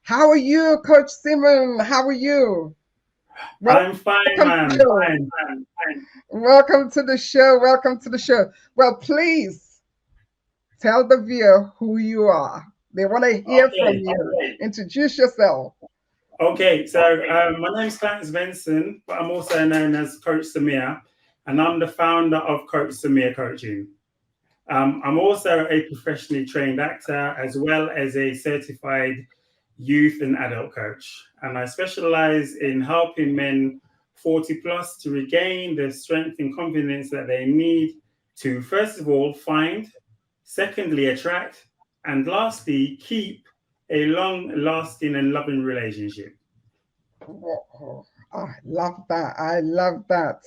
How are you, Coach Simon? How are you? I'm fine, Welcome man. to Fine, fine. welcome to the show. Welcome to the show. Well, please tell the viewer who you are. They want to hear from Okay, you. Introduce yourself. okay. So my name's Clarence Venson, but I'm also known as Coach Samir, and I'm the founder of Coach Samir Coaching. I'm also a professionally trained actor as well as a certified youth and adult coach, and I specialize in helping men 40 plus to regain the strength and confidence that they need to, first of all, find, secondly, attract, and lastly, keep a long lasting and loving relationship. Oh, I love that. I love that.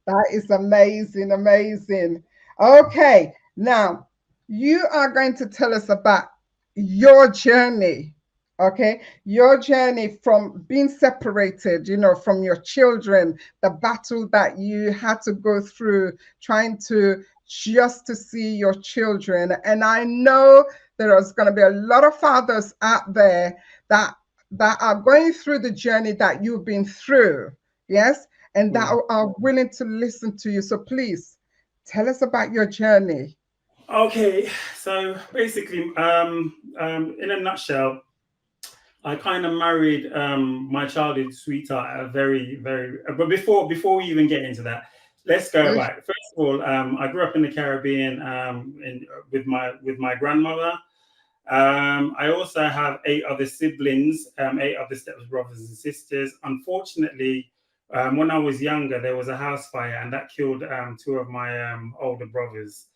That is amazing, amazing. Okay, now you are going to tell us about your journey. Okay, your journey from being separated, from your children, the battle that you had to go through trying to just to see your children. And I know there is going to be a lot of fathers out there that are going through the journey that you've been through, yes, and that Mm. are willing to listen to you. So please tell us about your journey. Okay, so basically, in a nutshell, I kind of married my childhood sweetheart at a but before we even get into that, let's go Yes. back. First of all, I grew up in the Caribbean with my grandmother. I also have eight other siblings, eight other step brothers and sisters. Unfortunately, when I was younger, there was a house fire and that killed two of my older brothers.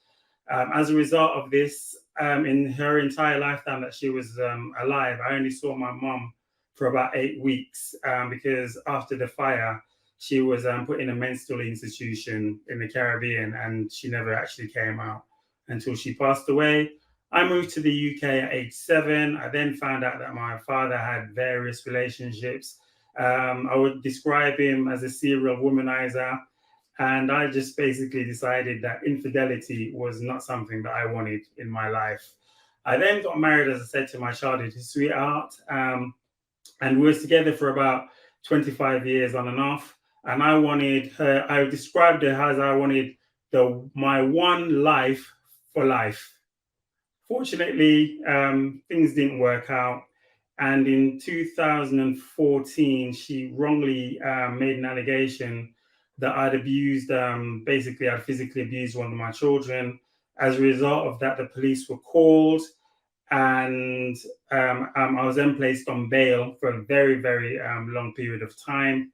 As a result of this, in her entire lifetime that she was alive, I only saw my mum for about 8 weeks because after the fire, she was put in a mental institution in the Caribbean and she never actually came out until she passed away. I moved to the UK at age 7. I then found out that my father had various relationships. I would describe him as a serial womanizer. And I just basically decided that infidelity was not something that I wanted in my life. I then got married, as I said, to my childhood sweetheart. And we were together for about 25 years on and off. And I wanted her, I described her as I wanted my one life for life. Fortunately, things didn't work out. And in 2014, she wrongly made an allegation that I'd abused, basically, I'd physically abused one of my children. As a result of that, the police were called, and I was then placed on bail for a very long period of time.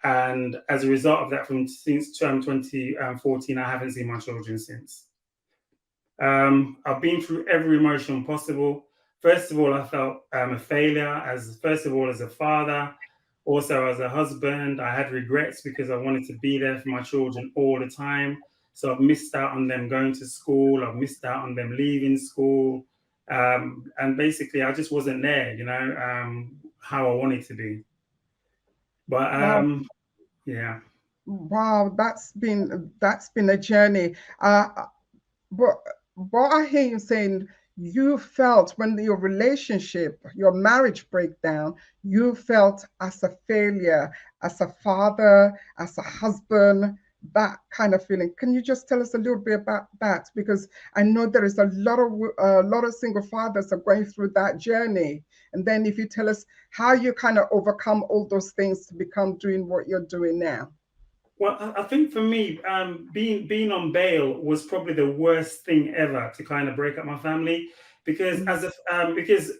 And as a result of that, from since 2014, I haven't seen my children since. I've been through every emotion possible. First of all, I felt a failure as first of all as a father, also as a husband. I had regrets because I wanted to be there for my children all the time. So I've missed out on them going to school. I've missed out on them leaving school, and basically I just wasn't there. How I wanted to be. But Wow, yeah. wow, that's been a journey. But what I hear you saying, you felt when your relationship, your marriage breakdown, you felt as a failure, as a father, as a husband, that kind of feeling. Can you just tell us a little bit about that? Because I know there is a lot of single fathers are going through that journey. And then if you tell us how you kind of overcome all those things to become doing what you're doing now. Well, I think for me, being on bail was probably the worst thing ever to kind of break up my family because Mm. because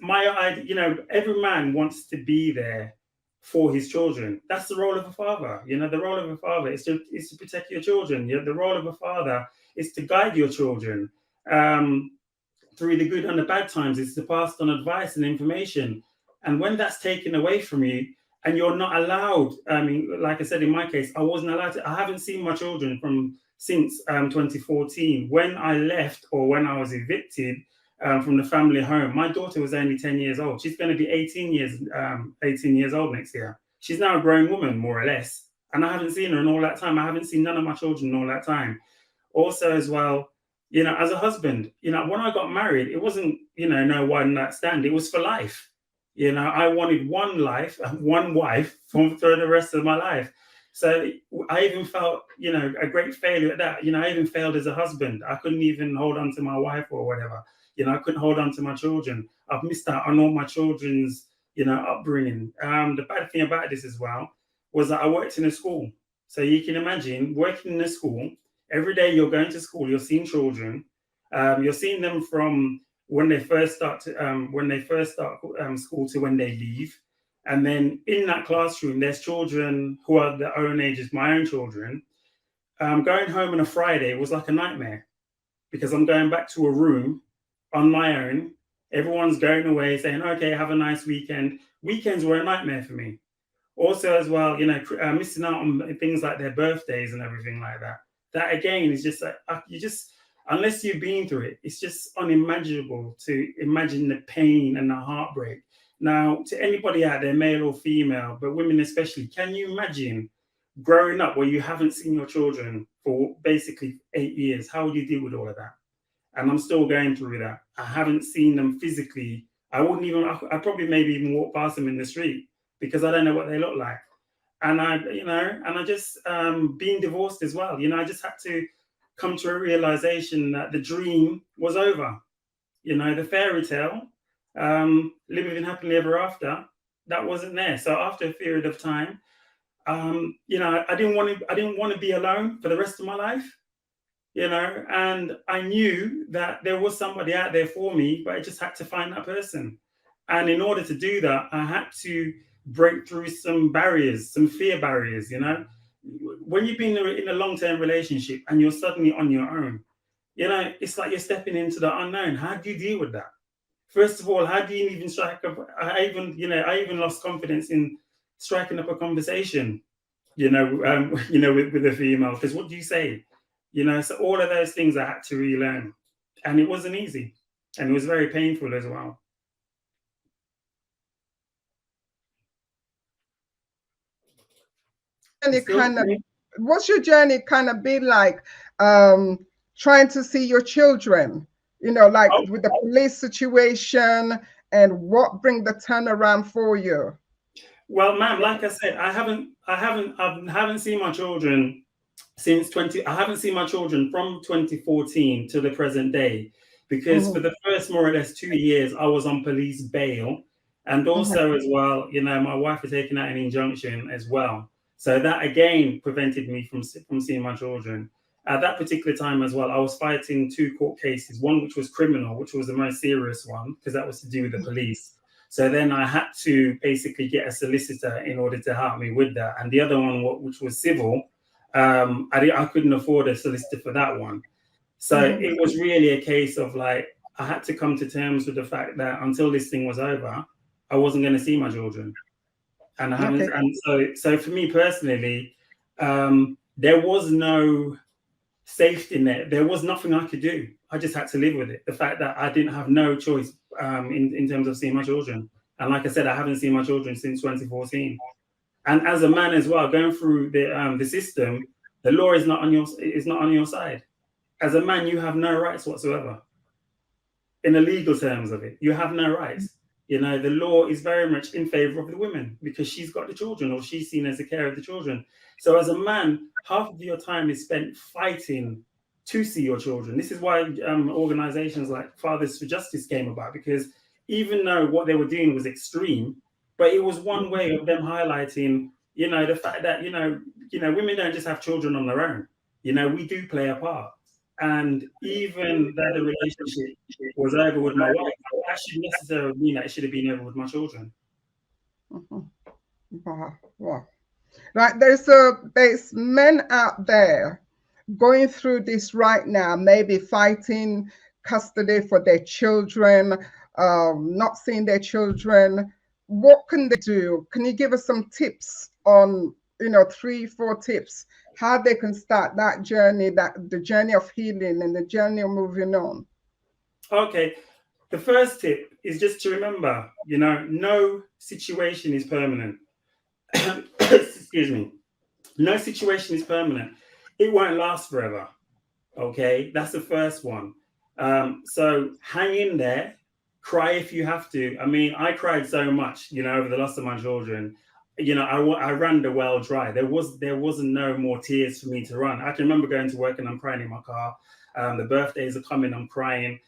every man wants to be there for his children. That's the role of a father. The role of a father is to protect your children. The role of a father is to guide your children um, through the good and the bad times. It's to pass on advice and information. And when that's taken away from you, and you're not allowed. I mean, like I said, in my case, I wasn't allowed to. I haven't seen my children from since 2014. When I left or when I was evicted from the family home, my daughter was only 10 years old. She's going to be 18 years old next year. She's now a grown woman, more or less. And I haven't seen her in all that time. I haven't seen none of my children in all that time. Also, as well, as a husband, when I got married, it wasn't, no one night stand. It was for life. You know, I wanted one life, one wife for the rest of my life. So I even felt, you know, a great failure at that. You know, I even failed as a husband. I couldn't even hold on to my wife or whatever. You know, I couldn't hold on to my children. I've missed out on all my children's, you know, upbringing. The bad thing about this as well was that I worked in a school. So you can imagine working in a school. Every day you're going to school, you're seeing children. You're seeing them from when they first start school to when they leave. And then in that classroom, there's children who are the own age as my own children. Going home on a Friday was like a nightmare because I'm going back to a room on my own. Everyone's going away saying, okay, have a nice weekend. Weekends were a nightmare for me. Also, as well, you know, missing out on things like their birthdays and everything like that. That again is just like, you just, unless you've been through it, it's just unimaginable to imagine the pain and the heartbreak. Now, to anybody out there, male or female, but women especially, can you imagine growing up where you haven't seen your children for basically 8 years? How would you deal with all of that? And I'm still going through that. I haven't seen them physically. I wouldn't even, I probably maybe even walk past them in the street because I don't know what they look like. And I just, being divorced as well, you know, I just had to come to a realization that the dream was over. You know, the fairy tale, living happily ever after, that wasn't there. So after a period of time, you know, I didn't want to be alone for the rest of my life, you know, and I knew that there was somebody out there for me, but I just had to find that person. And in order to do that, I had to break through some barriers, some fear barriers, you know. When you've been in a long-term relationship and you're suddenly on your own, you know, it's like you're stepping into the unknown. How do you deal with that? First of all, how do you even strike up? I even lost confidence in striking up a conversation, with a female. Because what do you say? You know, so all of those things I had to relearn, and it wasn't easy, and it was very painful as well. You Journey still kind of, what's your journey kind of been like, trying to see your children, you know, like oh, with the police situation, and what bring the turnaround for you? well, ma'am, like I said, I haven't seen my children since 20. I haven't seen my children from 2014 to the present day, because for Mhm, the first more or less 2 years I was on police bail, and mhm, also as well, you know, my wife had taken out an injunction as well, so that again prevented me from seeing my children. At that particular time as well, I was fighting two court cases, one which was criminal, which was the most serious one because that was to do with the police. So then I had to basically get a solicitor in order to help me with that, and the other one, which was civil, I couldn't afford a solicitor for that one. So mhm. it was really a case of like, I had to come to terms with the fact that until this thing was over, I wasn't going to see my children. And I haven't, Okay. and so for me personally, there was no safety net. There was nothing I could do. I just had to live with it. The fact that I didn't have no choice, in terms of seeing my children. And like I said, I haven't seen my children since 2014. And as a man as well, going through the system, the law is not on your side. As a man, you have no rights whatsoever. In the legal terms of it, you have no rights. You know, the law is very much in favor of the women because she's got the children, or she's seen as the care of the children. So as a man, half of your time is spent fighting to see your children. This is why organizations like Fathers for Justice came about, because even though what they were doing was extreme, but it was one way of them highlighting, you know, the fact that, women don't just have children on their own. You know, we do play a part. And even that the relationship was over with my wife, that shouldn't necessarily mean that it should have been over with my children. Mhm. Wow, wow. Right, there's men out there going through this right now, maybe fighting custody for their children, not seeing their children. What can they do? Can you give us some tips on, 3, 4 tips, how they can start that journey, that the journey of healing and the journey of moving on? Okay, the first tip is just to remember, no situation is permanent. Excuse me. No situation is permanent. It won't last forever. Okay, that's the first one. So hang in there, Cry if you have to. I mean, I cried so much, over the loss of my children. I ran the well dry. There wasn't no more tears for me to run. I can remember going to work and I'm crying in my car. The birthdays are coming, I'm crying,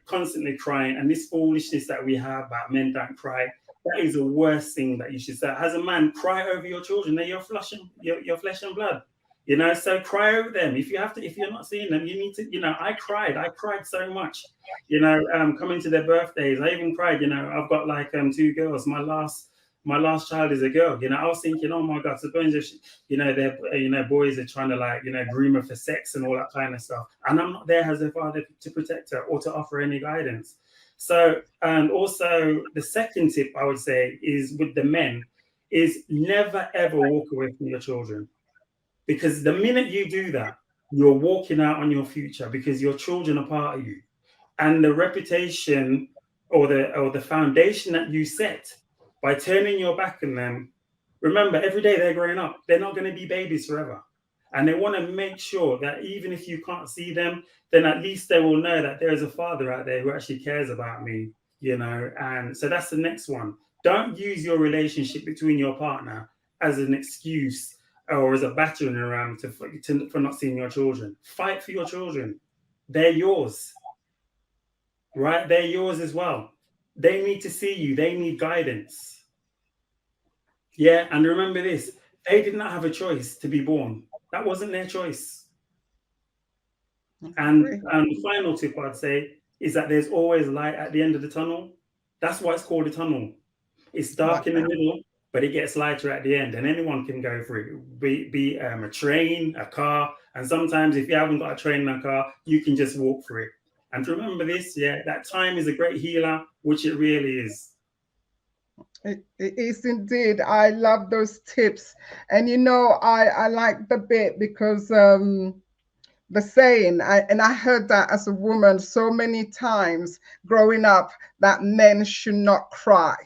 constantly crying. And this foolishness that we have about men don't cry, that is the worst thing that you should say. As a man, cry over your children. They're your flesh and blood. So cry over them. If you're not seeing them, you need to, I cried so much, coming to their birthdays. I even cried, I've got like two girls. My last child is a girl. I was thinking, oh my God, suppose if they're boys are trying to like groom her for sex and all that kind of stuff, and I'm not there as a father to protect her or to offer any guidance. So, and also the second tip I would say is with the men is never ever walk away from your children, because the minute you do that, you're walking out on your future, because your children are part of you, and the reputation or the foundation that you set by turning your back on them. Remember, every day they're growing up, they're not going to be babies forever. And they want to make sure that even if you can't see them, then at least they will know that there is a father out there who actually cares about me, And so that's the next one. Don't use your relationship between your partner as an excuse or as a battering around for not seeing your children. Fight for your children. They're yours, right? They're yours as well. They need to see you. They need guidance. Yeah, and remember this. They did not have a choice to be born. That wasn't their choice. And the final tip I'd say is that there's always light at the end of the tunnel. That's why it's called a tunnel. It's dark in the middle, but it gets lighter at the end, and anyone can go through it. Be a train, a car, and sometimes if you haven't got a train and a car, you can just walk through it. And remember this, that time is a great healer, which it really is. It is indeed. I love those tips. And I like the bit because the saying, I heard that as a woman so many times growing up, that men should not cry.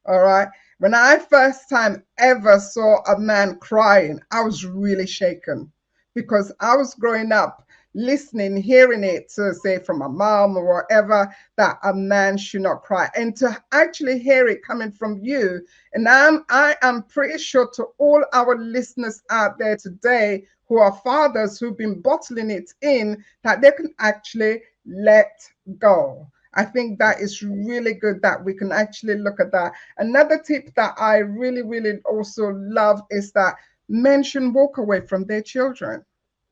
All right. When I first time ever saw a man crying, I was really shaken, because I was growing up listening, hearing it to say from a mom or whatever, that a man should not cry, and to actually hear it coming from you. And I am pretty sure to all our listeners out there today who are fathers who've been bottling it in, that they can actually let go. I think that is really good that we can actually look at that. Another tip that I really, really also love is that men should walk away from their children,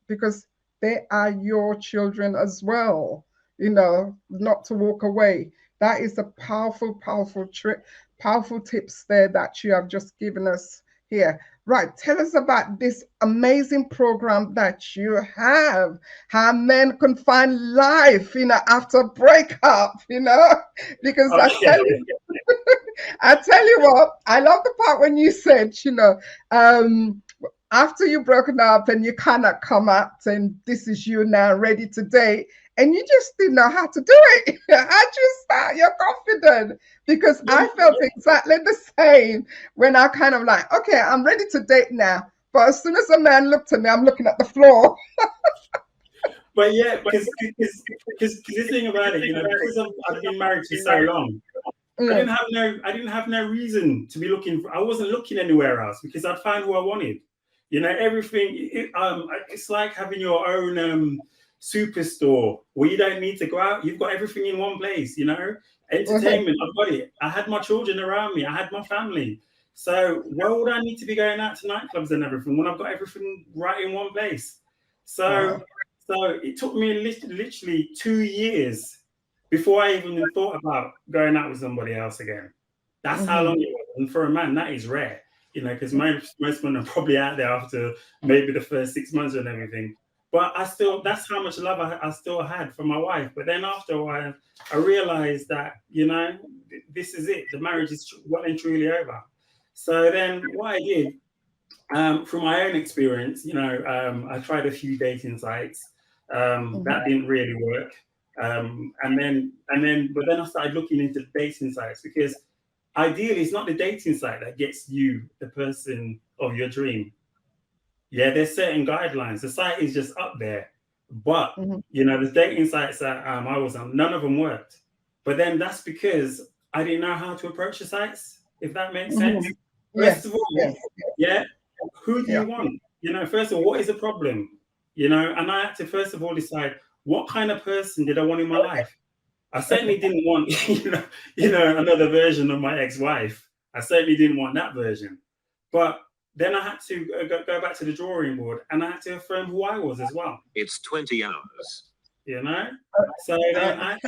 because they are your children as well. Not to walk away. That is a powerful, powerful trick, powerful tips there that you have just given us here. Right, tell us about this amazing program that you have, how men can find life, after a breakup, because I tell you what, I love the part when you said, after you've broken up and you cannot come out and this is you now ready to date, and you just didn't know how to do it. How'd you start? You're confident, because I felt exactly the same when I kind of like, okay, I'm ready to date now. But as soon as a man looked at me, I'm looking at the floor. But yeah, because the thing about it, because I've been married for so long, I didn't have no reason to be looking. I wasn't looking anywhere else, because I'd found who I wanted. Everything. It's like having your own superstore where you don't need to go out. You've got everything in one place. Entertainment. I've got it. I had my children around me. I had my family. So why would I need to be going out to nightclubs and everything when I've got everything right in one place? So it took me literally 2 years before I even thought about going out with somebody else again. That's how long it was. And for a man, that is rare, because most men are probably out there after maybe the first 6 months and everything. But that's how much love I still had for my wife. But then after a while, I realized that, this is it. The marriage is well and truly over. So then what I did, from my own experience, I tried a few dating sites. That didn't really work. But then I started looking into dating sites, because ideally it's not the dating site that gets you the person of your dream. Yeah, there's certain guidelines. The site is just up there. But, the dating sites that I was on, none of them worked. But then that's because I didn't know how to approach the sites, if that makes sense. Mhm. First of Yes, all, yes, yeah, who do yeah. you want? First of all, what is the problem? And I had to first of all decide what kind of person did I want in my life. I certainly didn't want, another version of my ex-wife. I certainly didn't want that version. But then I had to go back to the drawing board, and I had to affirm who I was as well. It's 20 hours. So then I had to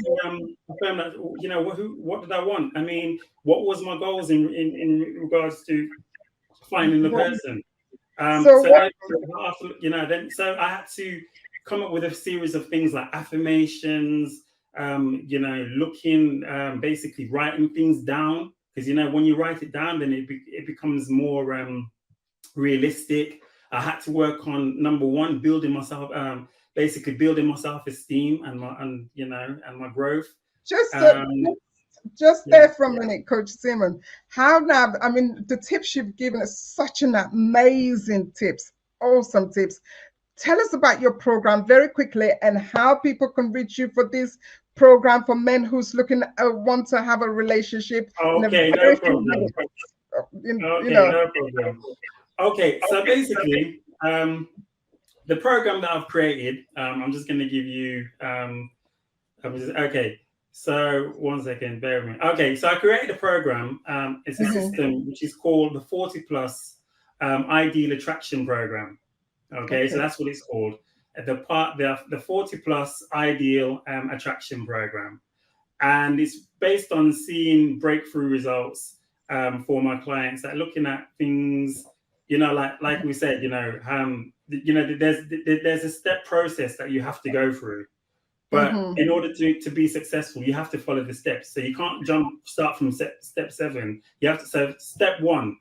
affirm that. What did I want? I mean, what was my goals in regards to finding the person? So So what? then after, so I had to come up with a series of things like affirmations, looking, basically writing things down, because when you write it down, then it becomes more realistic. I had to work on number one, building myself, basically building my self-esteem and my growth. Just Um, just yeah. there for a minute, Coach Simon. How now? I mean, the tips you've given us such an amazing tips, awesome tips. Tell us about your program very quickly and how people can reach you for this program for men who's looking want to have a relationship in a Okay, no very few problem. minutes. Okay, no problem. Okay, so basically, the program that I've created, I'm just going to give you. Okay, so 1 second, bear with me. Okay, so I created a program. It's a system which is called the 40 Plus Ideal Attraction Program. Okay, so that's what it's called. The 40 Plus Ideal Attraction Program, and it's based on seeing breakthrough results for my clients, that looking at things, like we said, there's a step process that you have to go through. But in order to be successful, you have to follow the steps. So you can't start from step 7. You have to. So step 1,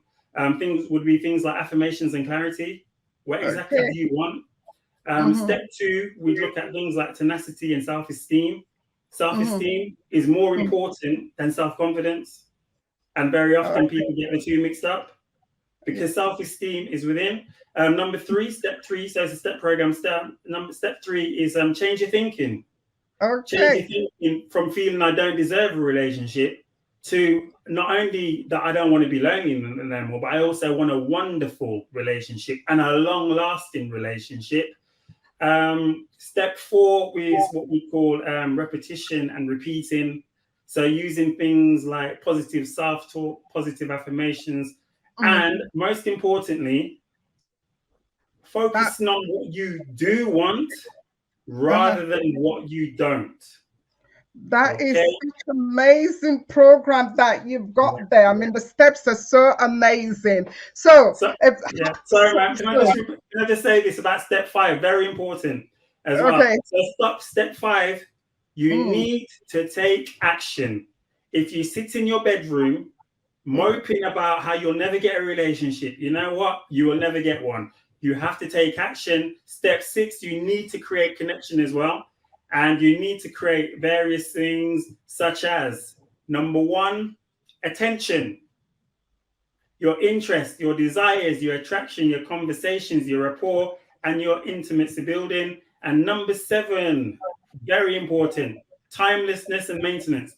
things would be things like affirmations and clarity. What exactly do you want? Step 2, we look at things like tenacity and self-esteem. Self-esteem is more important than self-confidence, and very often people get the two mixed up, because self-esteem is within. Number 3, step 3. So it's a step program. Step 3 is change your thinking. Change your thinking from feeling I don't deserve a relationship to not only that I don't want to be lonely anymore, but I also want a wonderful relationship and a long-lasting relationship. Step 4 is what we call repetition and repeating. So using things like positive self-talk, positive affirmations, and most importantly, focusing on what you do want rather than what you don't. That is such an amazing program that you've got there. I mean, the steps are so amazing. So sorry, man. Can I just say this about step 5? Very important as well. So step 5. You need to take action. If you sit in your bedroom moping about how you'll never get a relationship, you know what? You will never get one. You have to take action. Step 6, you need to create connection as well. And you need to create various things, such as number 1, attention, your interest, your desires, your attraction, your conversations, your rapport, and your intimacy building. And number 7, very important, timelessness and maintenance.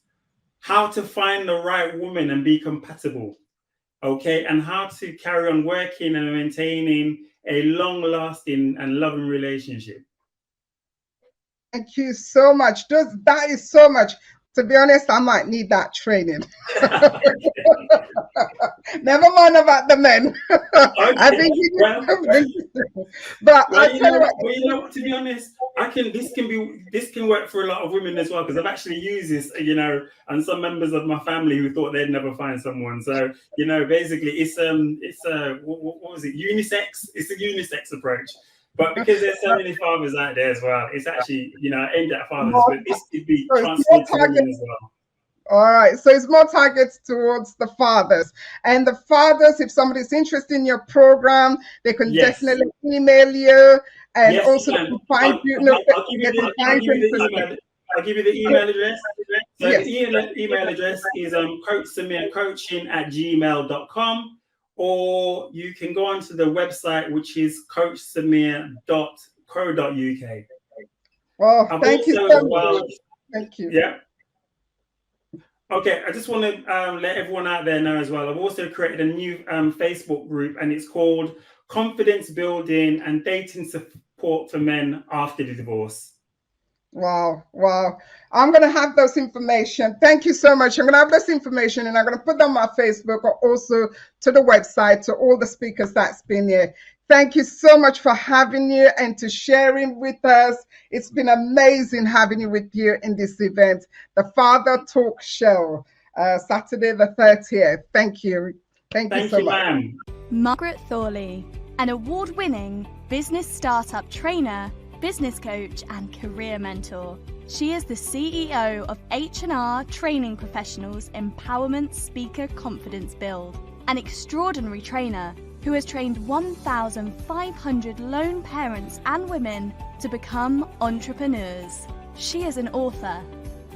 How to find the right woman and be compatible. Okay, and how to carry on working and maintaining a long-lasting and loving relationship. Thank you so much. That is so much. To be honest, I might need that training. Never mind about the men. I think to be honest, this can work for a lot of women as well, because I've actually used this, and some members of my family who thought they'd never find someone. So, basically it's what was it? Unisex. It's a unisex approach. But because there's so many fathers out there as well, it's actually, aimed at fathers, but this could be transferred to women as well. All right, so it's more targets towards the fathers. And the fathers, if somebody's interested in your program, they can definitely email you, and also find you. I'll give you the email address. So the email address is coachsamircoaching@gmail.com, or you can go onto the website, which is coachsamir.co.uk. Well, thank you so much. Thank you. Yeah. Okay, I just want to let everyone out there know as well. I've also created a new Facebook group, and it's called Confidence Building and Dating Support for Men After the Divorce. Wow, wow. I'm going to have those information. Thank you so much. I'm going to have this information and I'm going to put them on my Facebook or also to the website to all the speakers that's been here. Thank you so much for having you and to sharing with us. It's been amazing having you with you in this event, the Father Talk Show, Saturday the 30th. Thank you. Thank you so much. Ma'am. Margaret Thorli, an award-winning business startup trainer, business coach and career mentor. She is the CEO of H&R Training Professionals Empowerment Speaker Confidence Build, an extraordinary trainer who has trained 1,500 lone parents and women to become entrepreneurs. She is an author,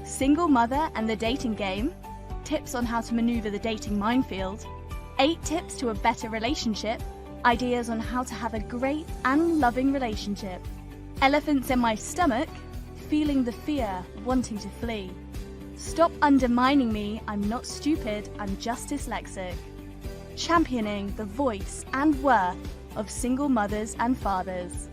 Single Mother and the Dating Game, Tips on how to maneuver the dating minefield, 8 tips to a better relationship, ideas on how to have a great and loving relationship, Elephants in My Stomach, Feeling the Fear, Wanting to Flee, Stop Undermining Me, I'm Not Stupid, I'm Just Dyslexic, Championing the voice and worth of single mothers and fathers.